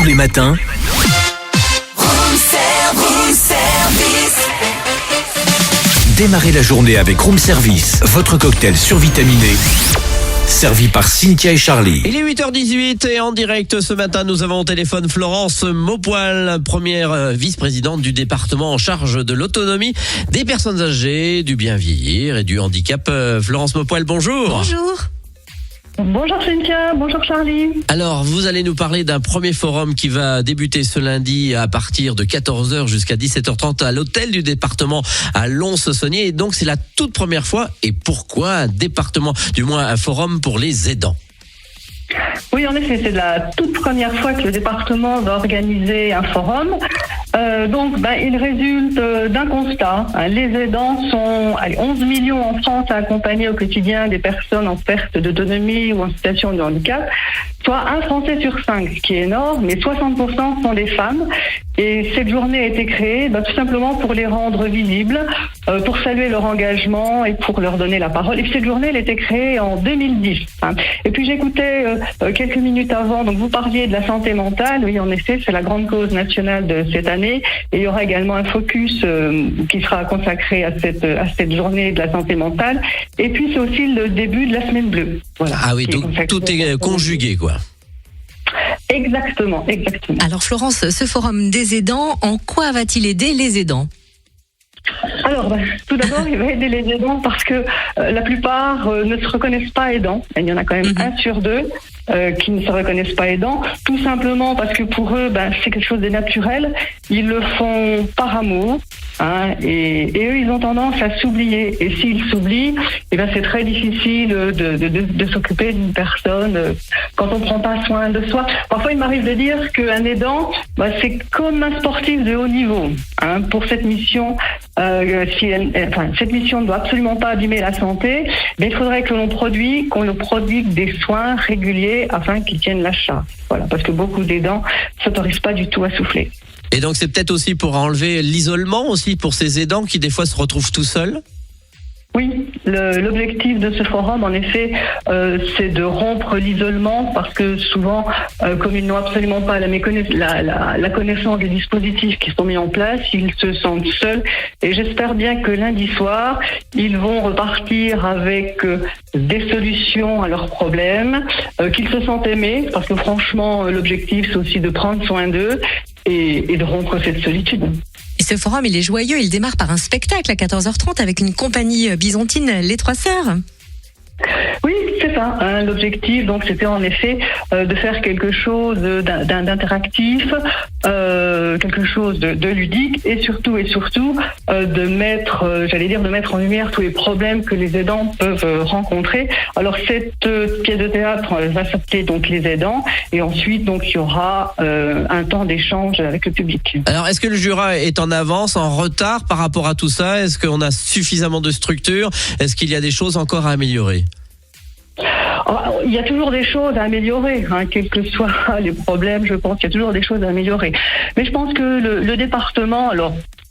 Tous les matins, démarrez la journée avec Room Service, votre cocktail survitaminé, servi par Cynthia et Charlie. Il est 8h18 et en direct ce matin, nous avons au téléphone Florence Maupoil, première vice-présidente du département en charge de l'autonomie des personnes âgées, du bien vieillir et du handicap. Florence Maupoil, bonjour. Bonjour. Bonjour Cynthia, bonjour Charlie. Alors, vous allez nous parler d'un premier forum qui va débuter ce lundi à partir de 14h jusqu'à 17h30 à l'hôtel du département à Lons-Saunier. Et donc, c'est la toute première fois. Et pourquoi un département, du moins un forum pour les aidants? Oui, en effet, c'est la toute première fois que le département va organiser un forum. Il résulte d'un constat. Les aidants sont 11 millions en France à accompagner au quotidien des personnes en perte d'autonomie ou en situation de handicap, soit un Français sur 5, ce qui est énorme, mais 60% sont des femmes. Et cette journée a été créée tout simplement pour les rendre visibles, pour saluer leur engagement et pour leur donner la parole. Et cette journée, elle a été créée en 2010. Et puis j'écoutais quelques minutes avant, donc vous parliez de la santé mentale. Oui, en effet, c'est la grande cause nationale de cette année. Et il y aura également un focus qui sera consacré à cette journée de la santé mentale. Et puis c'est aussi le début de la semaine bleue. Voilà. Ah oui, donc tout est conjugué, quoi. Exactement. Alors Florence, ce forum des aidants, en quoi va-t-il aider les aidants ? Alors, tout d'abord, il va aider les aidants parce que la plupart ne se reconnaissent pas aidants. Il y en a quand même 1 sur 2 qui ne se reconnaissent pas aidants, tout simplement parce que pour eux, c'est quelque chose de naturel. Ils le font par amour. Et eux, ils ont tendance à s'oublier. Et s'ils s'oublient, c'est très difficile de s'occuper d'une personne quand on ne prend pas soin de soi. Parfois, il m'arrive de dire qu'un aidant, c'est comme un sportif de haut niveau. Pour cette mission, cette mission ne doit absolument pas abîmer la santé, mais il faudrait qu'on le prodigue des soins réguliers afin qu'ils tiennent la charge. Voilà, parce que beaucoup d'aidants ne s'autorisent pas du tout à souffler. Et donc c'est peut-être aussi pour enlever l'isolement aussi pour ces aidants qui des fois se retrouvent tout seuls? Oui, l'objectif de ce forum, en effet, c'est de rompre l'isolement parce que souvent, comme ils n'ont absolument pas la connaissance des dispositifs qui sont mis en place, ils se sentent seuls. Et j'espère bien que lundi soir, ils vont repartir avec des solutions à leurs problèmes, qu'ils se sentent aimés, parce que franchement, l'objectif, c'est aussi de prendre soin d'eux et de rompre cette solitude. Et ce forum, il est joyeux, il démarre par un spectacle à 14h30 avec une compagnie byzantine, les Trois Sœurs. Oui, c'est ça. L'objectif, donc, c'était en effet de faire quelque chose d'interactif, quelque chose de ludique, et surtout de mettre en lumière tous les problèmes que les aidants peuvent rencontrer. Alors cette pièce de théâtre va s'appeler donc Les Aidants, et ensuite donc il y aura un temps d'échange avec le public. Alors est-ce que le Jura est en avance, en retard par rapport à tout ça? Est-ce qu'on a suffisamment de structures? Est-ce qu'il y a des choses encore à améliorer? Il y a toujours des choses à améliorer, quels que soient les problèmes, je pense qu'il y a toujours des choses à améliorer. Mais je pense que le département,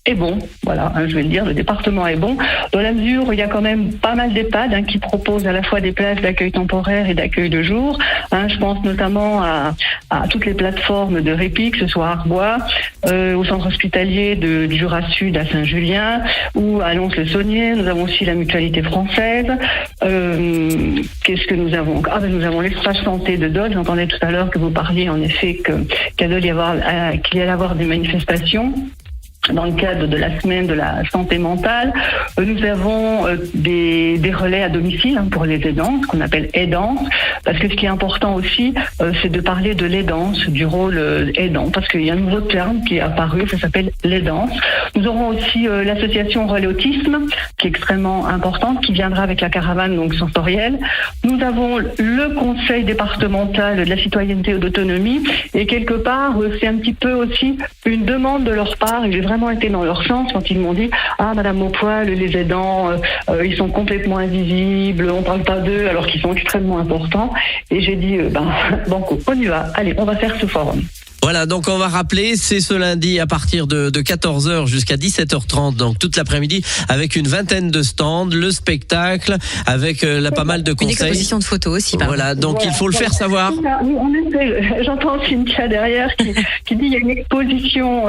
est bon, voilà, je vais le dire, le département est bon, dans la mesure où il y a quand même pas mal d'EHPAD qui proposent à la fois des places d'accueil temporaire et d'accueil de jour. Je pense notamment à toutes les plateformes de répit, que ce soit à Arbois, au centre hospitalier du Jura Sud à Saint-Julien ou à Lons-le-Saunier. Nous avons aussi la Mutualité française. Qu'est-ce que nous avons? Nous avons l'espace santé de Dole. J'entendais tout à l'heure que vous parliez en effet qu'il allait y avoir des manifestations dans le cadre de la semaine de la santé mentale. Nous avons des relais à domicile pour les aidants, ce qu'on appelle aidance, parce que ce qui est important aussi, c'est de parler de l'aidance, du rôle aidant, parce qu'il y a un nouveau terme qui est apparu, ça s'appelle l'aidance. Nous aurons aussi l'association Relais Autisme, qui est extrêmement importante, qui viendra avec la caravane donc sensorielle. Nous avons le conseil départemental de la citoyenneté et d'autonomie, et quelque part, c'est un petit peu aussi une demande de leur part, et j'ai vraiment été dans leur sens quand ils m'ont dit « Ah, Madame Maupoil, les aidants, ils sont complètement invisibles, on parle pas d'eux alors qu'ils sont extrêmement importants. » Et j'ai dit « Banco, on y va, allez, on va faire ce forum. » Voilà, donc on va rappeler, c'est ce lundi à partir de 14h jusqu'à 17h30, donc toute l'après-midi, avec une vingtaine de stands, le spectacle, avec pas mal de Une conseils. exposition de photos aussi, pardon. Voilà, donc il faut le faire savoir. Oui, en effet, j'entends Cynthia derrière qui dit il y a une exposition,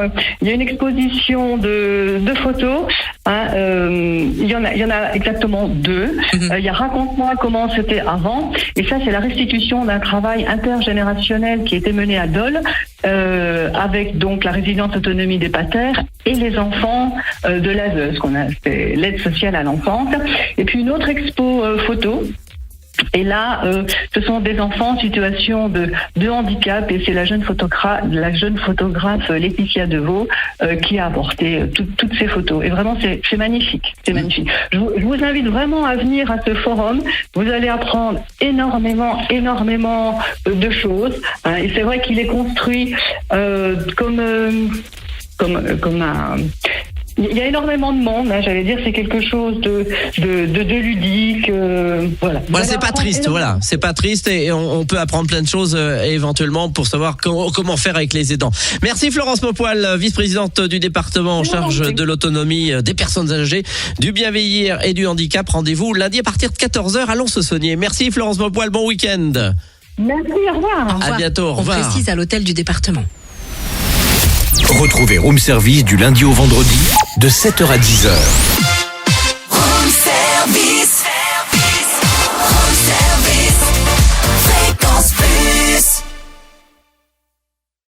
de photos. Hein, il y en a exactement 2. Il y a Raconte-moi comment c'était avant, et ça c'est la restitution d'un travail intergénérationnel qui a été mené à Dole, avec donc la résidence autonomie des patères et les enfants de l'ASE, ce qu'on a fait l'aide sociale à l'enfance. Et puis une autre expo photo. Et là, ce sont des enfants en situation de handicap, et c'est la jeune photographe Laetitia Deveau qui a apporté toutes ces photos. Et vraiment, c'est magnifique, c'est magnifique. Je vous invite vraiment à venir à ce forum. Vous allez apprendre énormément de choses. Hein, et c'est vrai qu'il est construit comme un... Il y a énormément de monde, hein, j'allais dire, c'est quelque chose de ludique, voilà. Voilà, c'est pas triste, voilà, c'est pas triste, et on peut apprendre plein de choses éventuellement pour savoir comment faire avec les aidants. Merci Florence Maupoil, vice-présidente du département en charge de l'autonomie des personnes âgées, du bien vieillir et du handicap. Rendez-vous lundi à partir de 14h à Lons-le-Saunier. Merci Florence Maupoil, bon week-end. Merci, au revoir. Au revoir. À bientôt, au revoir. On précise à l'hôtel du département. Retrouvez Room Service du lundi au vendredi de 7h à 10h.